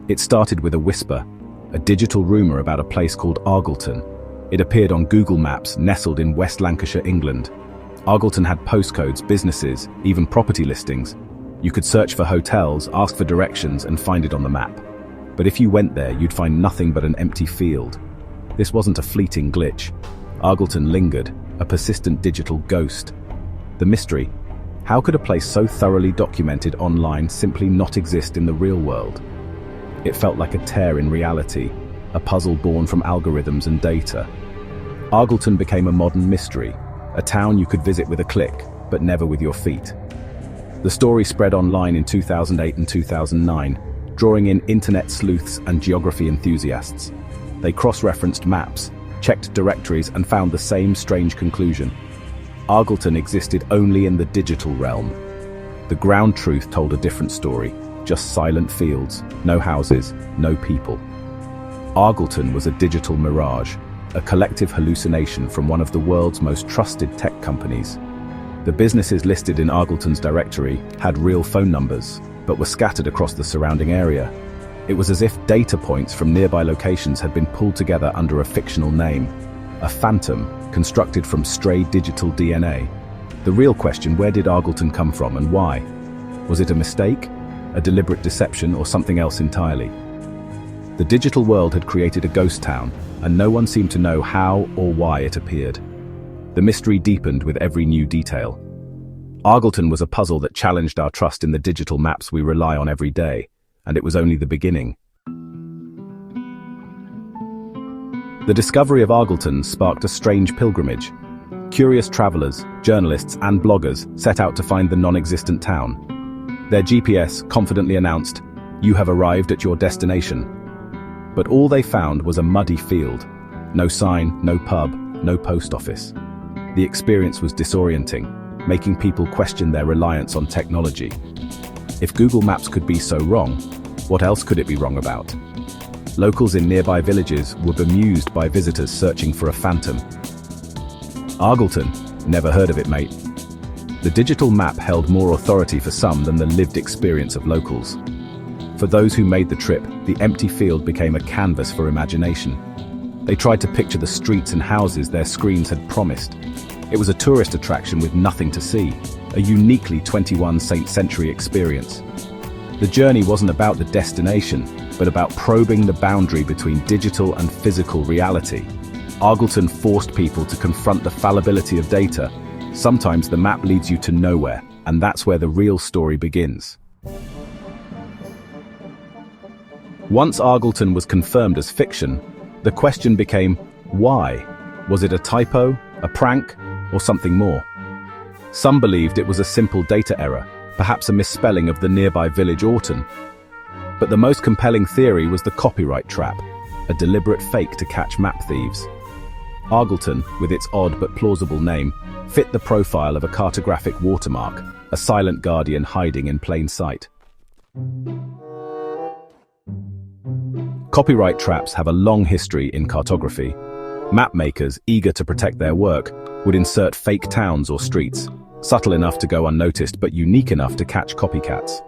It started with a whisper, a digital rumor about a place called Argleton. It appeared on Google Maps, nestled in West Lancashire, England. Argleton had postcodes, businesses, even property listings. You could search for hotels, ask for directions, and find it on the map. But if you went there, you'd find nothing but an empty field. This wasn't a fleeting glitch. Argleton lingered, a persistent digital ghost. The mystery: how could a place so thoroughly documented online simply not exist in the real world? It felt like a tear in reality, a puzzle born from algorithms and data. Argleton became a modern mystery, a town you could visit with a click, but never with your feet. The story spread online in 2008 and 2009, drawing in internet sleuths and geography enthusiasts. They cross-referenced maps, checked directories, and found the same strange conclusion. Argleton existed only in the digital realm. The ground truth told a different story, just silent fields, no houses, no people. Argleton was a digital mirage, a collective hallucination from one of the world's most trusted tech companies. The businesses listed in Argleton's directory had real phone numbers, but were scattered across the surrounding area. It was as if data points from nearby locations had been pulled together under a fictional name, a phantom constructed from stray digital DNA. The real question: where did Argleton come from and why? Was it a mistake, a deliberate deception, or something else entirely? The digital world had created a ghost town, and no one seemed to know how or why it appeared. The mystery deepened with every new detail. Argleton was a puzzle that challenged our trust in the digital maps we rely on every day, and it was only the beginning. The discovery of Argleton sparked a strange pilgrimage. Curious travelers, journalists, and bloggers set out to find the non-existent town. Their GPS confidently announced, "You have arrived at your destination." But all they found was a muddy field. No sign, no pub, no post office. The experience was disorienting, making people question their reliance on technology. If Google Maps could be so wrong, what else could it be wrong about? Locals in nearby villages were bemused by visitors searching for a phantom. Argleton? Never heard of it, mate. The digital map held more authority for some than the lived experience of locals. For those who made the trip, the empty field became a canvas for imagination. They tried to picture the streets and houses their screens had promised. It was a tourist attraction with nothing to see, a uniquely 21st century experience. The journey wasn't about the destination, but about probing the boundary between digital and physical reality. Argleton forced people to confront the fallibility of data. Sometimes the map leads you to nowhere, and that's where the real story begins. Once Argleton was confirmed as fiction, the question became, why? Was it a typo, a prank, or something more? Some believed it was a simple data error, perhaps a misspelling of the nearby village Orton. But the most compelling theory was the copyright trap, a deliberate fake to catch map thieves. Argleton, with its odd but plausible name, fit the profile of a cartographic watermark, a silent guardian hiding in plain sight. Copyright traps have a long history in cartography. Mapmakers, eager to protect their work, would insert fake towns or streets, subtle enough to go unnoticed but unique enough to catch copycats.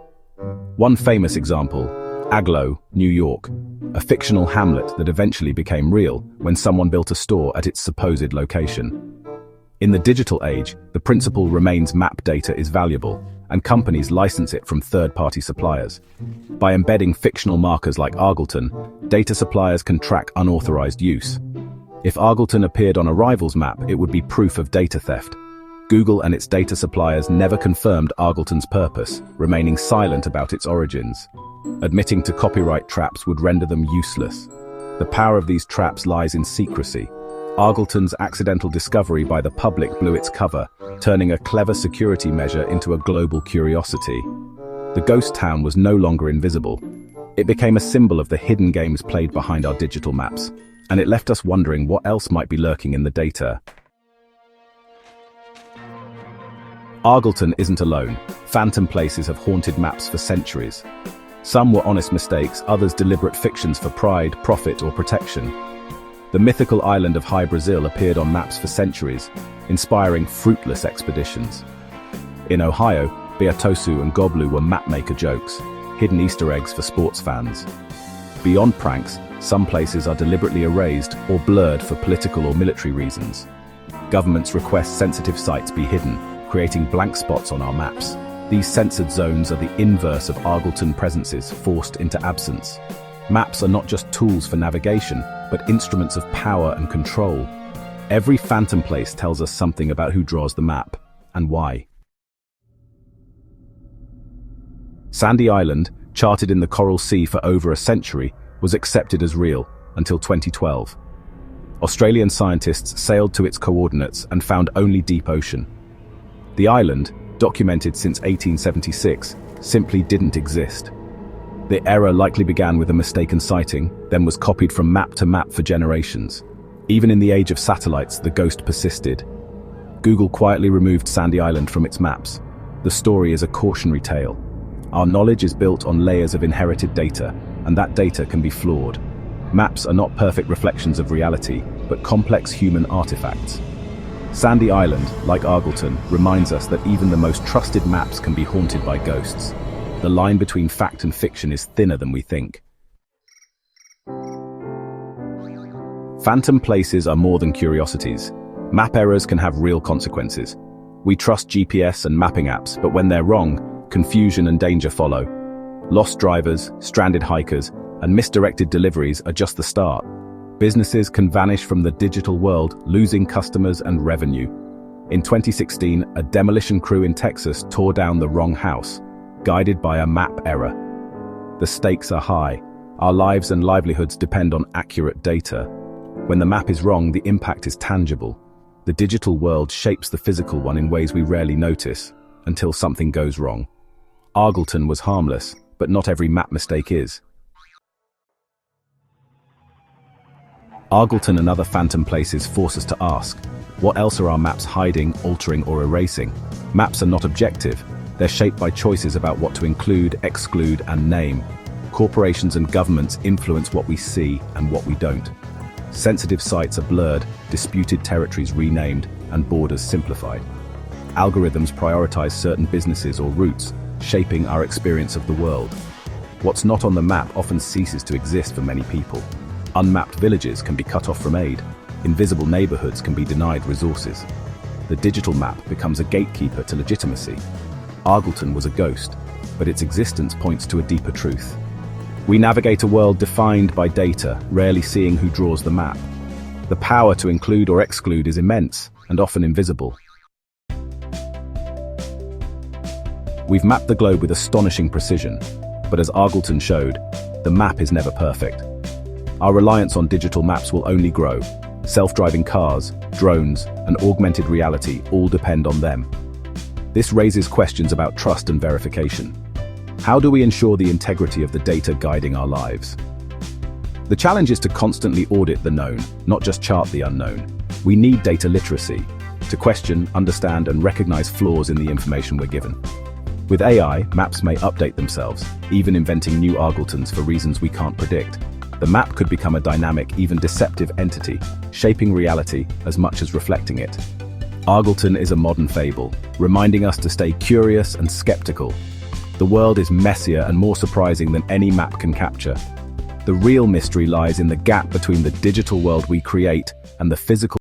One famous example: Agloe, New York, a fictional hamlet that eventually became real when someone built a store at its supposed location. In the digital age, the principle remains: map data is valuable, and companies license it from third-party suppliers. By embedding fictional markers like Argleton, data suppliers can track unauthorized use. If Argleton appeared on a rival's map, it would be proof of data theft. Google and its data suppliers never confirmed Argleton's purpose, remaining silent about its origins. Admitting to copyright traps would render them useless. The power of these traps lies in secrecy. Argleton's accidental discovery by the public blew its cover, turning a clever security measure into a global curiosity. The ghost town was no longer invisible. It became a symbol of the hidden games played behind our digital maps, and it left us wondering what else might be lurking in the data. Argleton isn't alone. Phantom places have haunted maps for centuries. Some were honest mistakes, others deliberate fictions for pride, profit, or protection. The mythical island of High Brazil appeared on maps for centuries, inspiring fruitless expeditions. In Ohio, Beatosu and Goblu were mapmaker jokes, hidden Easter eggs for sports fans. Beyond pranks, some places are deliberately erased or blurred for political or military reasons. Governments request sensitive sites be hidden, creating blank spots on our maps. These censored zones are the inverse of Argleton presences forced into absence. Maps are not just tools for navigation, but instruments of power and control. Every phantom place tells us something about who draws the map, and why. Sandy Island, charted in the Coral Sea for over a century, was accepted as real until 2012. Australian scientists sailed to its coordinates and found only deep ocean. The island, documented since 1876, simply didn't exist. The error likely began with a mistaken sighting, then was copied from map to map for generations. Even in the age of satellites, the ghost persisted. Google quietly removed Sandy Island from its maps. The story is a cautionary tale. Our knowledge is built on layers of inherited data, and that data can be flawed. Maps are not perfect reflections of reality, but complex human artifacts. Sandy Island, like Argleton, reminds us that even the most trusted maps can be haunted by ghosts. The line between fact and fiction is thinner than we think. Phantom places are more than curiosities. Map errors can have real consequences. We trust GPS and mapping apps, but when they're wrong, confusion and danger follow. Lost drivers, stranded hikers, and misdirected deliveries are just the start. Businesses can vanish from the digital world, losing customers and revenue. In 2016, a demolition crew in Texas tore down the wrong house, guided by a map error. The stakes are high. Our lives and livelihoods depend on accurate data. When the map is wrong, the impact is tangible. The digital world shapes the physical one in ways we rarely notice, until something goes wrong. Argleton was harmless, but not every map mistake is. Argleton and other phantom places force us to ask, what else are our maps hiding, altering, or erasing? Maps are not objective. They're shaped by choices about what to include, exclude, and name. Corporations and governments influence what we see and what we don't. Sensitive sites are blurred, disputed territories renamed, and borders simplified. Algorithms prioritize certain businesses or routes, shaping our experience of the world. What's not on the map often ceases to exist for many people. Unmapped villages can be cut off from aid. Invisible neighborhoods can be denied resources. The digital map becomes a gatekeeper to legitimacy. Argleton was a ghost, but its existence points to a deeper truth. We navigate a world defined by data, rarely seeing who draws the map. The power to include or exclude is immense and often invisible. We've mapped the globe with astonishing precision, but as Argleton showed, the map is never perfect. Our reliance on digital maps will only grow. Self-driving cars, drones, and augmented reality all depend on them. This raises questions about trust and verification. How do we ensure the integrity of the data guiding our lives? The challenge is to constantly audit the known, not just chart the unknown. We need data literacy to question, understand, and recognize flaws in the information we're given. With AI, maps may update themselves, even inventing new Argletons for reasons we can't predict. The map could become a dynamic, even deceptive entity, shaping reality as much as reflecting it. Argleton is a modern fable, reminding us to stay curious and skeptical. The world is messier and more surprising than any map can capture. The real mystery lies in the gap between the digital world we create and the physical